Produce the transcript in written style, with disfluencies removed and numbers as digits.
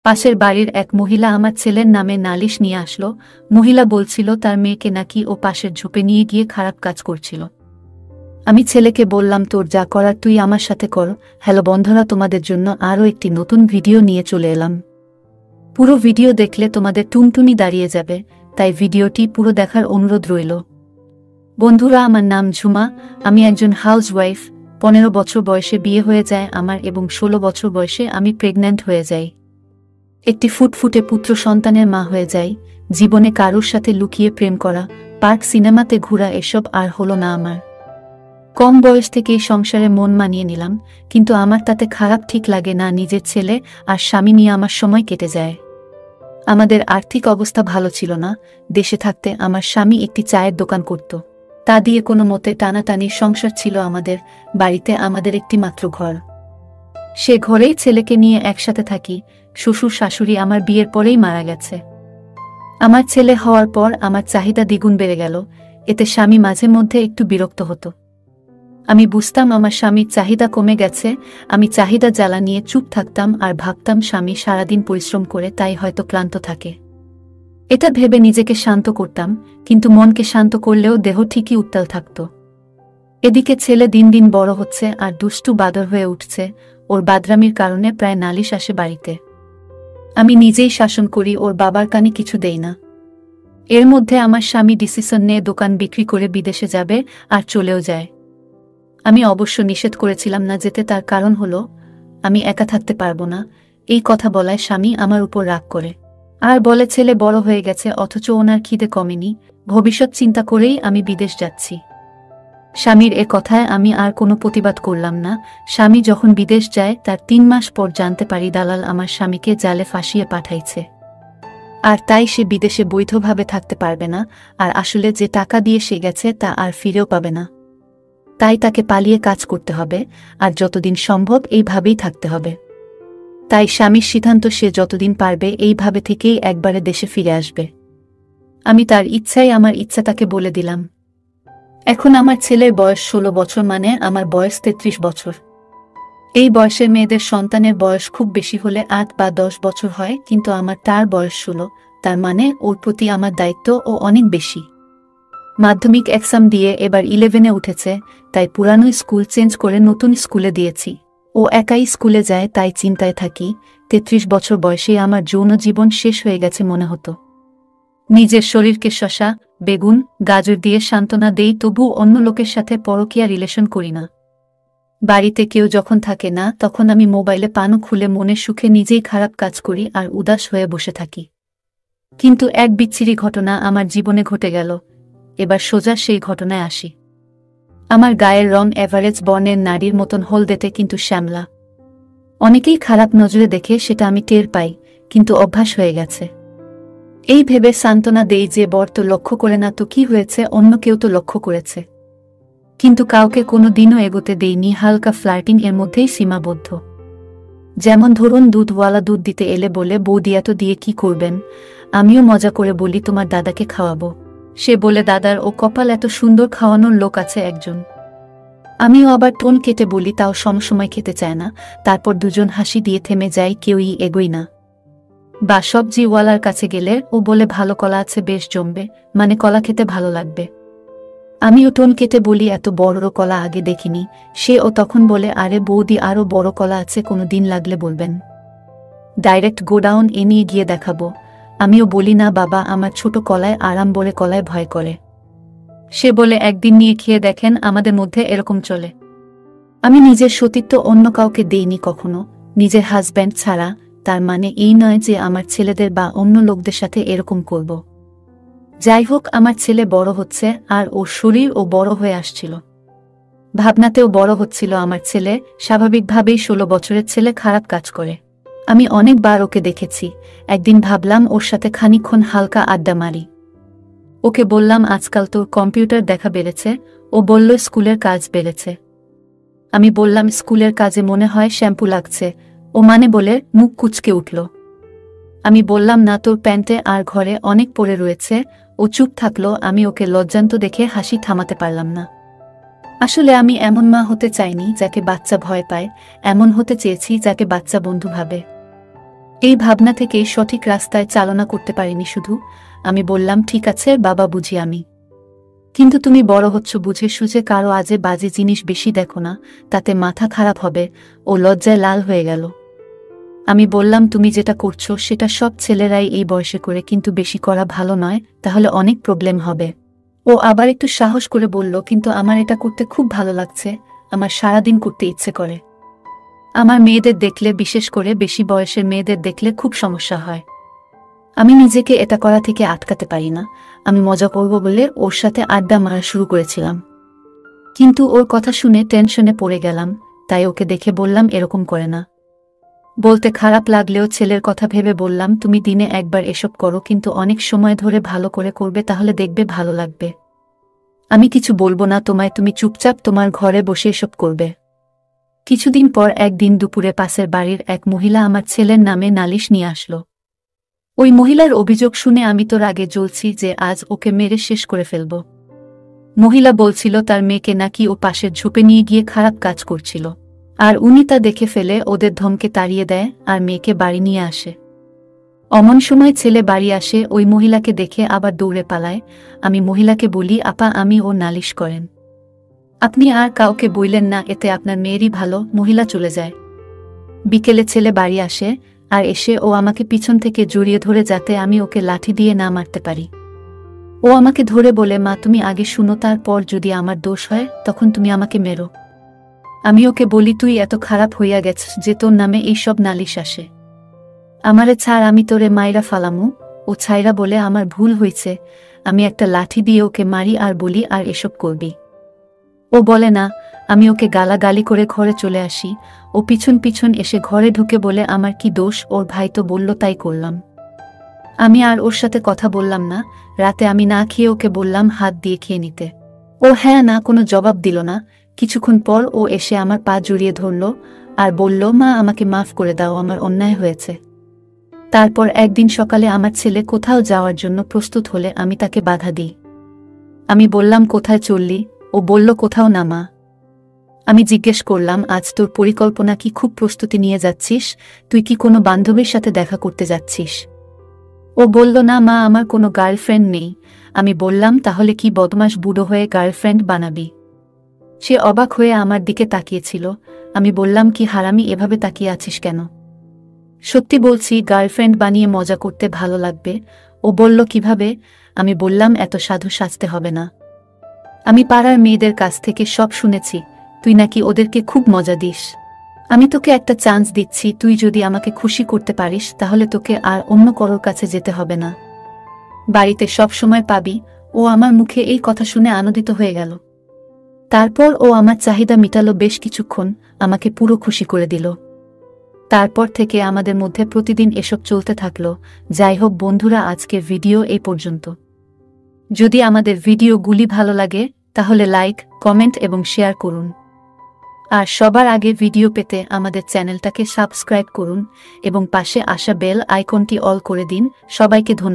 পাশের বাড়ির এক মহিলা আমার ছেলের নামে নালিশ নিয়ে আসলো। মহিলা বলছিল তার মেয়েকে নাকি ও পাশের ঝোপে নিয়ে গিয়ে খারাপ কাজ করছিল। আমি ছেলেকে বললাম, তোর যা করার তুই আমার সাথে কর। হ্যালো বন্ধুরা, তোমাদের জন্য আরও একটি নতুন ভিডিও নিয়ে চলে এলাম। পুরো ভিডিও দেখলে তোমাদের টুনটুনি দাঁড়িয়ে যাবে, তাই ভিডিওটি পুরো দেখার অনুরোধ রইল। বন্ধুরা, আমার নাম ঝুমা। আমি একজন হাউসওয়াইফ। 15 বছর বয়সে বিয়ে হয়ে যায় আমার এবং 16 বছর বয়সে আমি প্রেগন্যান্ট হয়ে যাই। একটি ফুটফুটে পুত্র সন্তানের মা হয়ে যাই। জীবনে কারোর সাথে লুকিয়ে প্রেম করা, পার্ক সিনেমাতে ঘোরা এসব আর হলো না আমার। কম বয়স থেকেই সংসারে মন মানিয়ে নিলাম, কিন্তু আমার তাতে খারাপ ঠিক লাগে না। নিজের ছেলে আর স্বামী নিয়ে আমার সময় কেটে যায়। আমাদের আর্থিক অবস্থা ভালো ছিল না। দেশে থাকতে আমার স্বামী একটি চায়ের দোকান করত। তা দিয়ে কোনো মতে টানাটানির সংসার ছিল আমাদের। বাড়িতে আমাদের একটি মাত্র ঘর। সে ঘরেই ছেলেকে নিয়ে একসাথে থাকি। শ্বশুর শাশুড়ি আমার বিয়ের পরেই মারা গেছে। আমার ছেলে হওয়ার পর আমার চাহিদা দ্বিগুণ বেড়ে গেল। এতে স্বামী মাঝে মধ্যে একটু বিরক্ত হতো। আমি বুঝতাম আমার স্বামীর চাহিদা কমে গেছে। আমি চাহিদা জ্বালা নিয়ে চুপ থাকতাম আর ভাবতাম স্বামী সারাদিন পরিশ্রম করে তাই হয়তো ক্লান্ত থাকে। এটা ভেবে নিজেকে শান্ত করতাম, কিন্তু মনকে শান্ত করলেও দেহ ঠিকই উত্তাল থাকত। এদিকে ছেলে দিন দিন বড় হচ্ছে আর দুষ্টু বাদর হয়ে উঠছে। ওর বাদরামির কারণে প্রায় নালিশ আসে বাড়িতে। আমি নিজেই শাসন করি, ওর বাবার কানে কিছু দেই না। এর মধ্যে আমার স্বামী ডিসিশন নিয়ে দোকান বিক্রি করে বিদেশে যাবে আর চলেও যায়। আমি অবশ্য নিষেধ করেছিলাম না যেতে, তার কারণ হলো আমি একা থাকতে পারবো না। এই কথা বলায় স্বামী আমার উপর রাগ করে আর বলে ছেলে বড় হয়ে গেছে, অথচ ওনার খিদে কমেনি। ভবিষ্যৎ চিন্তা করেই আমি বিদেশ যাচ্ছি। স্বামীর এ কথায় আমি আর কোনো প্রতিবাদ করলাম না। স্বামী যখন বিদেশ যায় তার 3 মাস পর জানতে পারি দালাল আমার স্বামীকে জালে ফাঁসিয়ে পাঠাইছে। আর তাই সে বিদেশে বৈধভাবে থাকতে পারবে না। আর আসলে যে টাকা দিয়ে সে গেছে তা আর ফিরেও পাবে না। তাই তাকে পালিয়ে কাজ করতে হবে আর যতদিন সম্ভব এইভাবেই থাকতে হবে। তাই স্বামীর সিদ্ধান্ত, সে যতদিন পারবে এইভাবে থেকেই একবারে দেশে ফিরে আসবে। আমি তার ইচ্ছাই আমার ইচ্ছা তাকে বলে দিলাম। এখন আমার ছেলের বয়স 16 বছর, মানে আমার বয়স 33 বছর। এই বয়সের মেয়েদের সন্তানের বয়স খুব বেশি হলে 8 বা 10 বছর হয়, কিন্তু তার বয়স 16। তার মানে ওর প্রতি আমার দায়িত্ব ও অনেক বেশি। মাধ্যমিক এক্সাম দিয়ে এবার 11-এ উঠেছে, তাই পুরানো স্কুল চেঞ্জ করে নতুন স্কুলে দিয়েছি। ও একাই স্কুলে যায়, তাই চিন্তায় থাকি। 33 বছর বয়সেই আমার যৌন জীবন শেষ হয়ে গেছে মনে হতো। নিজের শরীরকে শসা, বেগুন, গাজর দিয়ে সান্ত্বনা দেই, তবু অন্য লোকের সাথে পরকীয়া রিলেশন করি না। বাড়িতে কেউ যখন থাকে না তখন আমি মোবাইলে পানু খুলে মনের সুখে নিজেই খারাপ কাজ করি আর উদাস হয়ে বসে থাকি। কিন্তু এক বিচ্ছিরি ঘটনা আমার জীবনে ঘটে গেল। এবার সোজা সেই ঘটনায় আসি। আমার গায়ের রং এভারেজ বর্ণের নারীর মতন হলদেটে কিন্তু শ্যামলা। অনেকেই খারাপ নজরে দেখে, সেটা আমি টের পাই, কিন্তু অভ্যাস হয়ে গেছে। এই ভেবে সান্ত্বনা দেই যে বর তো লক্ষ্য করে না, তো কি হয়েছে, অন্য কেউ তো লক্ষ্য করেছে। কিন্তু কাউকে কোনো দিনও এগোতে দেইনি। হালকা ফ্লার্টিং এর মধ্যেই সীমাবদ্ধ। যেমন ধরুন, দুধওয়ালা দুধ দিতে এলে বলে, বৌদি এত দিয়ে কি করবেন? আমিও মজা করে বলি, তোমার দাদাকে খাওয়াবো। সে বলে, দাদার ও কপাল, এত সুন্দর খাওয়ানোর লোক আছে একজন। আমিও আবার টোন কেটে বলি, তাও সমসময় খেতে চায় না। তারপর দুজন হাসি দিয়ে থেমে যাই, কেউই এগোই না। বা সবজিওয়ালার কাছে গেলে ও বলে, ভালো কলা আছে, বেশ জমবে, মানে কলা খেতে ভালো লাগবে। আমিও টোন কেটে বলি, এত বড় কলা আগে দেখিনি। ও তখন বলে, আরে বৌদি, আরও বড় কলা আছে, কোনো দিন লাগলে বলবেন। ডাইরেক্ট গোডাউন এ নিয়ে গিয়ে দেখাবো। আমিও বলি, না বাবা, আমার ছোট কলায় আরাম, বলে কলায় ভয় করে। সে বলে, একদিন নিয়ে খেয়ে দেখেন, আমাদের মধ্যে এরকম চলে। আমি নিজের সতীত্ব অন্য কাউকে দেইনি কখনো, নিজের হাজব্যান্ড ছাড়া। তার মানে এই নয় যে আমার ছেলেদের বা অন্য লোকদের সাথে এরকম করব। যাই হোক, আমার ছেলে বড় হচ্ছে আর ওর শরীর ও বড় হয়ে আসছিল। ভাবনাতেও বড় হচ্ছিল আমার ছেলে। স্বাভাবিকভাবেই 16 বছরের ছেলে খারাপ কাজ করে। আমি অনেকবার ওকে দেখেছি। একদিন ভাবলাম ওর সাথে খানিকক্ষণ হালকা আড্ডা মারি। ওকে বললাম, আজকাল তোর কম্পিউটার দেখা বেড়েছে। ও বলল, স্কুলের কাজ বেড়েছে। আমি বললাম, স্কুলের কাজে মনে হয় শ্যাম্পু লাগছে। ও মানে বলে মুখ কুঁচকে উঠল। আমি বললাম, না, তোর প্যান্টে আর ঘরে অনেক পড়ে রয়েছে। ও চুপ থাকলো। আমি ওকে লজ্জান্ত দেখে হাসি থামাতে পারলাম না। আসলে আমি এমন মা হতে চাইনি যাকে বাচ্চা ভয় পায়, এমন হতে চেয়েছি যাকে বাচ্চা বন্ধু ভাবে। এই ভাবনা থেকেই সঠিক রাস্তায় চালনা করতে পারিনি শুধু। আমি বললাম, ঠিক আছে বাবা, বুঝি আমি, কিন্তু তুমি বড় হচ্ছ, বুঝে সুঝে কারো আজে বাজে জিনিস বেশি দেখো না, তাতে মাথা খারাপ হবে। ও লজ্জায় লাল হয়ে গেল। আমি বললাম, তুমি যেটা করছো সেটা সব ছেলেরাই এই বয়সে করে, কিন্তু বেশি করা ভালো নয়, তাহলে অনেক প্রবলেম হবে। ও আবার একটু সাহস করে বলল, কিন্তু আমার এটা করতে খুব ভালো লাগছে, আমার সারাদিন করতে ইচ্ছে করে। আমার মেয়েদের দেখলে, বিশেষ করে বেশি বয়সের মেয়েদের দেখলে খুব সমস্যা হয়। আমি নিজেকে এটা করা থেকে আটকাতে পারি না। আমি মজা করব বলে ওর সাথে আড্ডা মারা শুরু করেছিলাম, কিন্তু ওর কথা শুনে টেনশনে পড়ে গেলাম। তাই ওকে দেখে বললাম, এরকম করে না। বলতে খারাপ লাগলেও ছেলের কথা ভেবে বললাম, তুমি দিনে একবার এসব করো, কিন্তু অনেক সময় ধরে ভালো করে করবে, তাহলে দেখবে ভালো লাগবে। আমি কিছু বলবো না তোমায়, তুমি চুপচাপ তোমার ঘরে বসে এসব করবে। কিছুদিন পর একদিন দুপুরে পাশের বাড়ির এক মহিলা আমার ছেলের নামে নালিশ নিয়ে আসলো। ওই মহিলার অভিযোগ শুনে আমি তো রাগে জ্বলছি যে আজ ওকে মেরে শেষ করে ফেলব। মহিলা বলছিল তার মেয়েকে নাকি ও পাশের ঝোপে নিয়ে গিয়ে খারাপ কাজ করছিল, আর উনি তা দেখে ফেলে ওদের ধমকে তাড়িয়ে দেয় আর মেয়েকে বাড়ি নিয়ে আসে। অমন সময় ছেলে বাড়ি আসে, ওই মহিলাকে দেখে আবার দৌড়ে পালায়। আমি মহিলাকে বলি, আপা, আমি ও নালিশ করেন, আপনি আর কাউকে বইলেন না, এতে আপনার মেয়েরই ভালো। মহিলা চলে যায়। বিকেলে ছেলে বাড়ি আসে, আর এসে ও আমাকে পিছন থেকে জড়িয়ে ধরে যাতে আমি ওকে লাঠি দিয়ে না মারতে পারি। ও আমাকে ধরে বলে, মা তুমি আগে শুনো, তারপর যদি আমার দোষ হয় তখন তুমি আমাকে মেরো। আমি ওকে বলি, তুই এত খারাপ হইয়া গেছিস যে তোর নামে এইসব নালিশ আসে। আমারে ছাড়, আমি তোরে মাইরা ফালামু। ও ছাইরা বলে, আমার ভুল হইছে, আমি একটা লাঠি দিয়ে ওকে মারি আর বলি, আর এসব করবি। ও বলে না। আমি ওকে গালাগালি করে ঘরে চলে আসি। ও পিছন পিছন এসে ঘরে ঢুকে বলে, আমার কি দোষ, ওর ভাই তো বলল তাই করলাম। আমি আর ওর সাথে কথা বললাম না। রাতে আমি না খেয়ে ওকে বললাম হাত দিয়ে খেয়ে নিতে। ও হ্যাঁ না কোনো জবাব দিল না। কিছুক্ষণ পর ও এসে আমার পা জড়িয়ে ধরল আর বলল, মা আমাকে মাফ করে দাও, আমার অন্যায় হয়েছে। তারপর একদিন সকালে আমার ছেলে কোথাও যাওয়ার জন্য প্রস্তুত হলে আমি তাকে বাধা দিই। আমি বললাম, কোথায় চললি? ও বলল, কোথাও না মা। আমি জিজ্ঞেস করলাম, আজ তোর পরিকল্পনা কি? খুব প্রস্তুতি নিয়ে যাচ্ছিস? তুই কি কোনো বান্ধবীর সাথে দেখা করতে যাচ্ছিস? ও বলল, না মা, আমার কোনো গার্লফ্রেন্ড নেই। আমি বললাম, তাহলে কি বদমাশ বুড়ো হয়ে গার্লফ্রেন্ড বানাবি? সে অবাক হয়ে আমার দিকে তাকিয়েছিল। আমি বললাম, কি হারামি, এভাবে তাকিয়ে আছিস কেন? সত্যি বলছি, গার্লফ্রেন্ড বানিয়ে মজা করতে ভালো লাগবে। ও বলল, কিভাবে? আমি বললাম, এত সাধু সাজতে হবে না। আমি পাড়ার মেয়েদের কাছ থেকে সব শুনেছি, তুই নাকি ওদেরকে খুব মজা দিস। আমি তোকে একটা চান্স দিচ্ছি, তুই যদি আমাকে খুশি করতে পারিস তাহলে তোকে আর অন্য কারোর কাছে যেতে হবে না, বাড়িতে সব সময় পাবি। ও আমার মুখে এই কথা শুনে আনন্দিত হয়ে গেল। তারপর ও আমার চাহিদা মিটালো বেশ কিছুক্ষণ, আমাকে পুরো খুশি করে দিল। তারপর থেকে আমাদের মধ্যে প্রতিদিন এসব চলতে থাকলো। যাই হোক বন্ধুরা, আজকের ভিডিও এই পর্যন্ত। যদি আমাদের ভিডিওগুলি ভালো লাগে তাহলে লাইক, কমেন্ট এবং শেয়ার করুন। আর সবার আগে ভিডিও পেতে আমাদের চ্যানেলটাকে সাবস্ক্রাইব করুন এবং পাশে আসা বেল আইকনটি অল করে দিন। সবাইকে ধন্যবাদ।